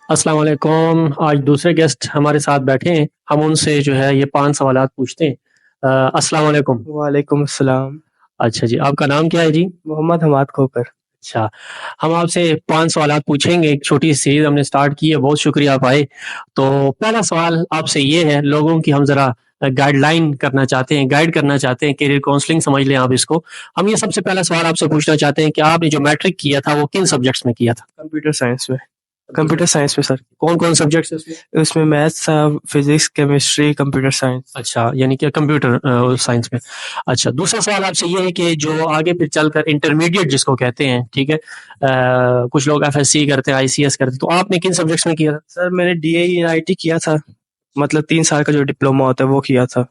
السلام علیکم. آج دوسرے گیسٹ ہمارے ساتھ بیٹھے ہیں. ہم ان سے جو ہے یہ 5 سوالات پوچھتے ہیں. السلام علیکم. وعلیکم السلام. اچھا جی, آپ کا نام کیا ہے جی؟ محمد حماد کھوکر. اچھا, ہم آپ سے 5 سوالات پوچھیں گے. ایک چھوٹی سی سیریز ہم نے سٹارٹ کی ہے. بہت شکریہ آپ آئے. تو پہلا سوال آپ سے یہ ہے, لوگوں کی ہم ذرا گائیڈ لائن کرنا چاہتے ہیں, گائیڈ کرنا چاہتے ہیں, کیریئر کاؤنسلنگ سمجھ لیں آپ اس کو. ہم یہ سب سے پہلا سوال آپ سے پوچھنا چاہتے ہیں کہ آپ نے جو میٹرک کیا تھا وہ کن سبجیکٹس میں کیا تھا؟ کمپیوٹر سائنس میں. کمپیوٹر سائنس میں سر. کون کون سبجیکٹس اس میں میتھس تھا, فزکس, کیمسٹری, کمپیوٹر سائنس. اچھا, یعنی کہ کمپیوٹر سائنس میں. اچھا, دوسرا سوال آپ سے یہ ہے کہ جو آگے پھر چل کر انٹرمیڈیٹ جس کو کہتے ہیں, ٹھیک ہے, کچھ لوگ ایف ایس سی کرتے ہیں, آئی سی ایس کرتے ہیں, تو آپ نے کن سبجیکٹس میں کیا تھا؟ سر میں نے ڈی اے آئی ٹی کیا تھا, مطلب 3 سال کا جو ڈپلوما ہوتا ہے وہ کیا تھا.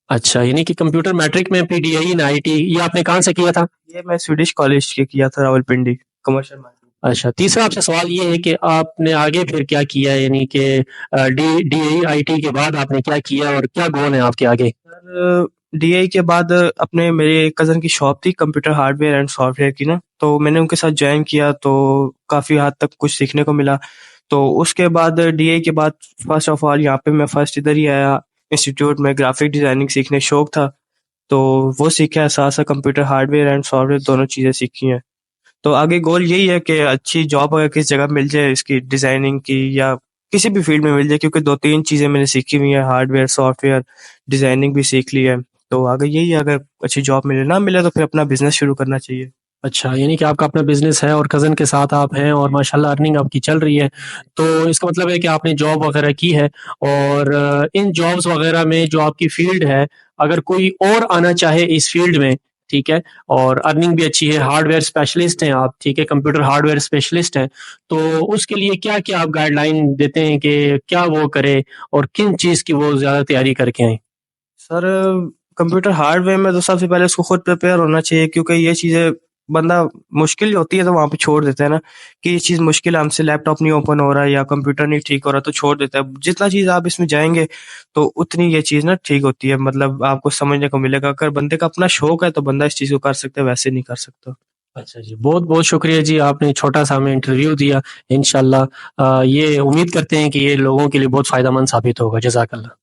اچھا, یعنی کہ کمپیوٹر میٹرک میں P D I in I T, یہ آپ نے کہاں سے کیا تھا؟ یہ میں سویڈش کالج کے کیا تھا, راول پنڈی کمرشل. اچھا, تیسرا آپ سے سوال یہ ہے کہ آپ نے آگے پھر کیا کیا, یعنی کہ ڈی اے آئی ٹی کے بعد آپ نے کیا کیا اور کیا گول ہیں آپ کے آگے؟ سر ڈی اے کے بعد اپنے میرے ایک کزن کی شاپ تھی computer hard where and soft where کی نا, تو میں نے ان کے ساتھ جوائن کیا تو کافی حد تک کچھ سیکھنے کو ملا. تو اس کے بعد ڈی اے کے بعد فرسٹ آف آل یہاں پہ میں فرسٹ ادھر ہی آیا انسٹیٹیوٹ میں, گرافک ڈیزائننگ سیکھنے شوق تھا تو وہ سیکھا ہے, ساتھ ساتھ computer hard where and soft where دونوں چیزیں سیکھی ہیں. تو آگے گول یہی ہے کہ اچھی جاب اگر کس جگہ مل جائے اس کی ڈیزائننگ کی یا کسی بھی فیلڈ میں مل جائے, کیونکہ 2-3 چیزیں میں نے سیکھی ہوئی ہیں, hard where, soft where, designing بھی سیکھ لی ہے. تو آگے یہی ہے, اگر اچھی جاب ملے, نہ ملے تو پھر اپنا بزنس شروع کرنا چاہیے. اچھا, یعنی کہ آپ کا اپنا بزنس ہے اور کزن کے ساتھ آپ ہیں اور ماشاءاللہ ارننگ آپ کی چل رہی ہے, تو اس کا مطلب ہے کہ آپ نے جاب وغیرہ کی ہے. اور ان جابس وغیرہ میں جو آپ کی فیلڈ ہے, اگر کوئی اور آنا چاہے اس فیلڈ میں, ٹھیک ہے, اور ارننگ بھی اچھی ہے, ہارڈ ویئر اسپیشلسٹ ہیں آپ, ٹھیک ہے, کمپیوٹر ہارڈ ویئر اسپیشلسٹ ہیں, تو اس کے لیے کیا کیا آپ گائیڈ لائن دیتے ہیں کہ کیا وہ کرے اور کن چیز کی وہ زیادہ تیاری کر کے آئیں؟ سر کمپیوٹر ہارڈ ویئر میں تو سب سے پہلے اس کو خود پریپیئر ہونا چاہیے, کیونکہ یہ چیزیں بندہ مشکل ہوتی ہے تو وہاں پہ چھوڑ دیتا ہے نا, کہ یہ چیز مشکل ہے, ہم سے لیپ ٹاپ نہیں اوپن ہو رہا ہے یا کمپیوٹر نہیں ٹھیک ہو رہا, تو چھوڑ دیتا ہے. جتنا چیز آپ اس میں جائیں گے تو اتنی یہ چیز نا ٹھیک ہوتی ہے, مطلب آپ کو سمجھنے کو ملے گا. اگر بندے کا اپنا شوق ہے تو بندہ اس چیز کو کر سکتا ہے, ویسے نہیں کر سکتا. اچھا جی, بہت بہت شکریہ جی, آپ نے چھوٹا سا ہمیں انٹرویو دیا. انشاءاللہ یہ امید کرتے ہیں کہ یہ لوگوں کے لیے بہت فائدہ مند ثابت ہوگا. جزاک اللہ.